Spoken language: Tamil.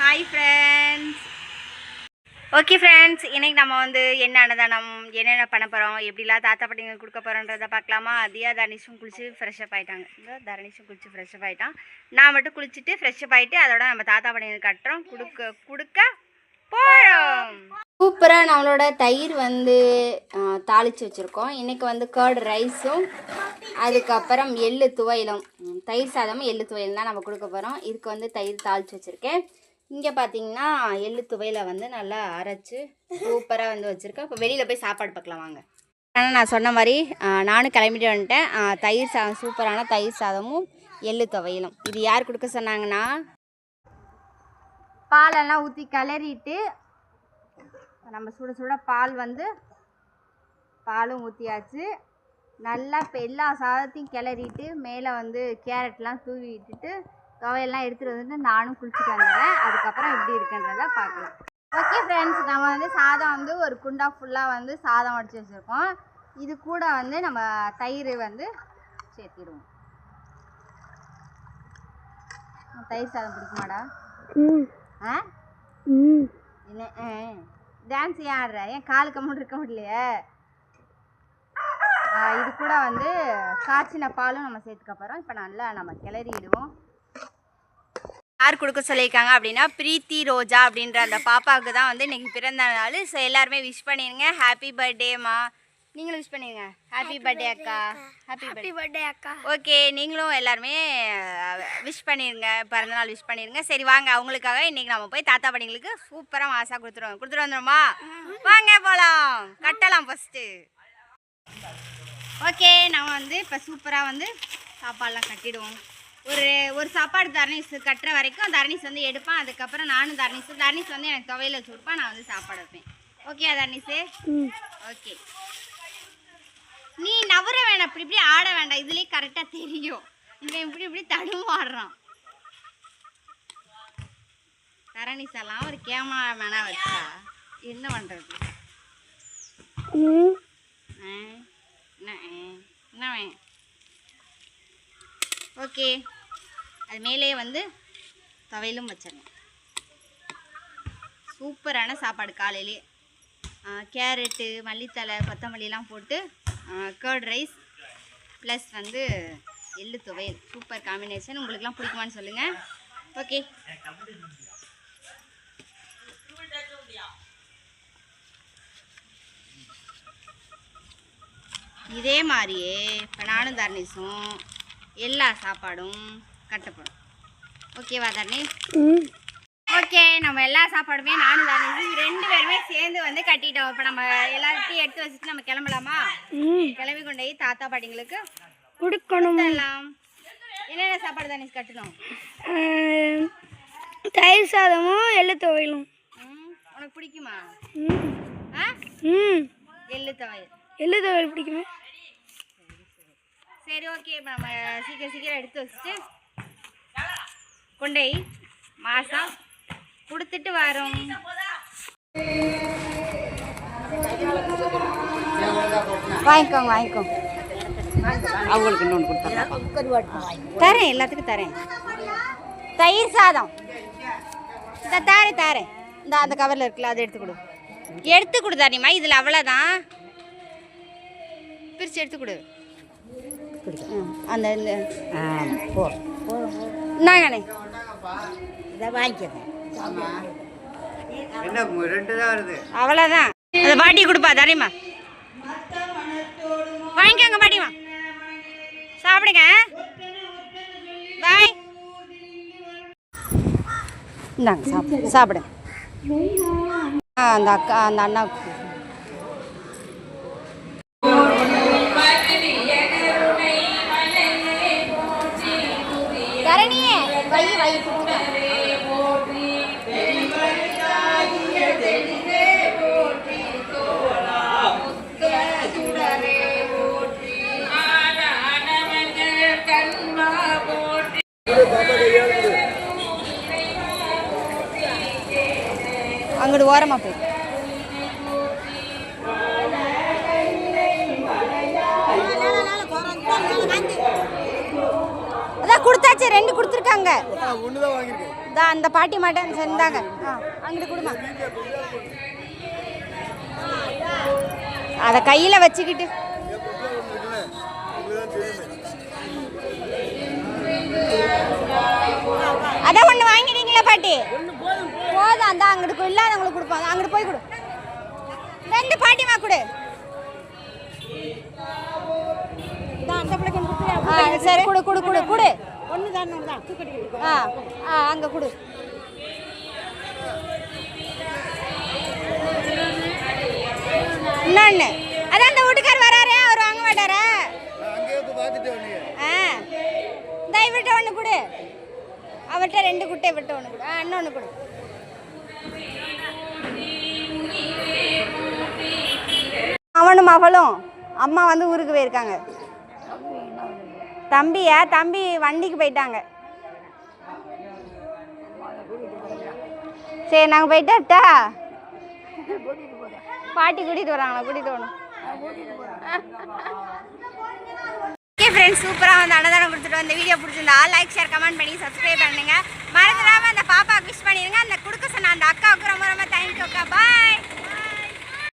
Hi friends. ஓகே ஃப்ரெண்ட்ஸ், இன்றைக்கி நம்ம வந்து என்ன அன்னதானம் என்னென்ன பண்ண போகிறோம், எப்படிலாம் தாத்தா பாட்டிங்களுக்கு கொடுக்க போகிறோன்றதை பார்க்கலாமா? அதியா தர்னிஷும் குளிச்சு ஃப்ரெஷ்ஷப் ஆகிட்டாங்க. இந்த தர்னிஷும் குளிச்சு ஃப்ரெஷ்ஷப் ஆகிட்டான். நான் மட்டும் குளிச்சுட்டு ஃப்ரெஷ்ஷப் ஆகிட்டு அதோட நம்ம தாத்தா பாட்டிங்களுக்கு கட்டுறோம், கொடுக்க போகிறோம். சூப்பராக நம்மளோட தயிர் வந்து தாளித்து வச்சுருக்கோம். இன்றைக்கி வந்து கர்டு ரைஸும் அதுக்கப்புறம் எள்ளு துவையலும், தயிர் சாதமும் எள்ளு துவையலும் தான் நம்ம கொடுக்க போகிறோம். இதுக்கு வந்து தயிர் தாளித்து வச்சுருக்கேன். இங்கே பார்த்தீங்கன்னா எள்ளு துவையில் வந்து நல்லா அரைச்சி சூப்பராக வந்து வச்சுருக்கேன். இப்போ வெளியில் போய் சாப்பாடு பார்க்கலாம் வாங்க. ஆனால் நான் சொன்ன மாதிரி நானும் கிளம்பிட்டு வந்துட்டேன். தயிர் சாதம், சூப்பரான தயிர் சாதமும் எள்ளு துவையலும். இது யார் கொடுக்க சொன்னாங்கன்னா, பாலெல்லாம் ஊற்றி கிளறிட்டு நம்ம சுட சுட பாலும் ஊற்றியாச்சு. நல்லா இப்போ எல்லா சாதத்தையும் கிளறிட்டு மேலே வந்து கேரட்லாம் தூவி விட்டுட்டு துவையெல்லாம் எடுத்துகிட்டு வந்துட்டு நானும் குளிச்சுட்டு வந்துடுறேன். அதுக்கப்புறம் எப்படி இருக்குன்றதை பார்க்கலாம். ஓகே ஃப்ரெண்ட்ஸ், நம்ம வந்து சாதம் வந்து ஒரு குண்டா ஃபுல்லாக வந்து சாதம் வடித்து வச்சுருக்கோம். இது கூட வந்து நம்ம தயிர் வந்து சேர்த்திடுவோம். தயிர் சாதம் பிடிக்குமாடா? என்ன டான்ஸ் ஏன் ஆடுற? ஏன் காலு கம்முன்னு இருக்க முடியலையே? இது கூட வந்து காய்ச்சின பாலும் நம்ம சேர்த்துக்க போகிறோம். இப்போ நல்லா நம்ம கிளறிடுவோம். யார் கொடுக்க சொல்லியிருக்காங்க அப்படின்னா, பிரீத்தி ரோஜா அப்படின்ற அந்த பாப்பாவுக்கு தான் வந்து இன்றைக்கி பிறந்த நாள். ஸோ எல்லாருமே விஷ் பண்ணிடுங்க. ஹாப்பி பர்த்டேம்மா. நீங்களும் விஷ் பண்ணிடுங்க. ஹாப்பி பர்த்டே அக்கா. ஹாப்பி பர்த்டே அக்கா. ஓகே, நீங்களும் எல்லாருமே விஷ் பண்ணிடுங்க, பிறந்தநாள் விஷ் பண்ணிடுங்க. சரி வாங்க, அவங்களுக்காக இன்றைக்கி நம்ம போய் தாத்தா பாட்டிங்களுக்கு சூப்பராக மாசாக கொடுத்துட்டு வந்துடுமா? வாங்க போகலாம், கட்டலாம் ஃபஸ்ட்டு. ஓகே, நம்ம வந்து இப்போ சூப்பராக வந்து சாப்பாடெலாம் கட்டிடுவோம். ஒரு சாப்பாடு தர்னிஸ் கட்டுற வரைக்கும் தர்னிஸ் வந்து எடுப்பான். அதுக்கப்புறம் நானும் தர்னிஸ் வந்து எனக்கு துவையில் வச்சு கொடுப்பேன். நான் வந்து சாப்பாடு வைப்பேன். ஓகே தர்னிஸு? ஓகே, நீ நவர வேண்டாம், இப்படி ஆட வேண்டாம். இதுலேயே கரெக்டாக தெரியும். இவன் இப்படி தடுமாடுறான். தர்னிஸ் எல்லாம் ஒரு கேமராமேனாக வச்சா என்ன பண்ணுறது? என்னவே? ஓகே, அது மேலே வந்து துவையலும் வச்சிடணும். சூப்பரான சாப்பாடு காலையிலே. கேரட்டு, மல்லித்தலை, கொத்தமல்லிலாம் போட்டு கர்ட் ரைஸ் ப்ளஸ் வந்து எள்ளு துவையல். Super combination. உங்களுக்குலாம் பிடிக்குமான்னு சொல்லுங்கள். ஓகே, இதே மாதிரியே இப்போ நானும் தர்னிஸும் எல்லா சாப்பாடும் கட்டப்படும். ஓகேவா தர்னிஸ்? ஓகே, நம்ம எல்லா சாப்பாடுமே நானும் தர்னிஸும் 2 பேருமே சேர்ந்து வந்து கட்டிட்டோம். இப்போ நம்ம எல்லாத்தையும் எடுத்து வச்சுட்டு நம்ம கிளம்பலாமா? கிளம்பி கொண்டு போய் தாத்தா பாட்டிங்களுக்கு கொடுக்கணும். என்னென்ன சாப்பாடு தர்னிஸ் கட்டணும்? தயிர் சாதமும் எள்ளு துவையலும். உனக்கு பிடிக்குமா? எள்ளு துவையல் பிடிக்குமே. சரி ஓகே, இப்போ நம்ம சீக்கிரம் எடுத்து வச்சுட்டு கொண்டை மாதம் கொடுத்துட்டு வரோம். வாங்கிக்கோங்க அவங்களுக்கு இன்னொன்று கொடுத்தா தரேன், எல்லாத்துக்கும் தரேன். தயிர் சாதம் தாரேன். இந்த அந்த கவரில் இருக்குல்ல, அதை எடுத்து கொடு தானியம்மா. இதில் அவ்வளோதான், பிரித்து எடுத்து கொடு. அந்த நாங்கண்ணே இதை வாங்கிக்கிறேன். அவ்வளோதான், அதை பாட்டி கொடுப்பா தானியம்மா. வாங்கிக்கோங்க பாட்டிமா, சாப்பிடுங்க. பாய். இந்தாங்க சாப்பிடுங்க. அந்த அக்கா அந்த அண்ணாவுக்கு தரணியே வை அங்கிட்டு ஓரமாக போய் அதான் கொடுத்தாச்சு, 2 கொடுத்துருக்காங்க. ஒன்று தான் வாங்கியிருக்கேன். இதா அந்த பாட்டி மாட்டேன் செஞ்சாங்க. அங்கிட்டு கொடுமா. அதை கையில் வச்சுக்கிட்டு அதான் ஒன்று வாங்கினீங்களா பாட்டி? போதும். அந்த அங்கிட்டு இல்லாதவங்களுக்கு கொடுப்பாங்க. அங்கிட்டு போய் கொடு. 2 பாட்டிமா கொடு. சரி கொடு கொடு கொடு கொடு. அங்கே கொடு. இன்னொன்று அதான் அந்த வீட்டுக்கார் வராரு, அவர் வாங்க மாட்டாரா? இந்த இவர்கிட்ட ஒன்று கொடு. அவர்கிட்ட 2 குட்டை, இவர்கிட்ட ஒன்று கொடு. இன்னொன்று கொடு. அவனும் அவளும் அம்மா வந்து ஊருக்கு போயிருக்காங்க. தம்பி வண்டிக்கு போயிட்டாங்க. சரி நாங்கள் போயிட்டாட்டா? பாட்டி கூட்டிகிட்டு வராங்களா? கூட்டிகிட்டு வரணும். ஓகே ஃப்ரெண்ட்ஸ், சூப்பராக வந்து அன்னதானம் கொடுத்துட்டு வந்த வீடியோ பிடிச்சிருந்தா லைக் ஷேர் கமெண்ட் பண்ணி சப்ஸ்கிரைப் பண்ணுங்க. மறந்துடாம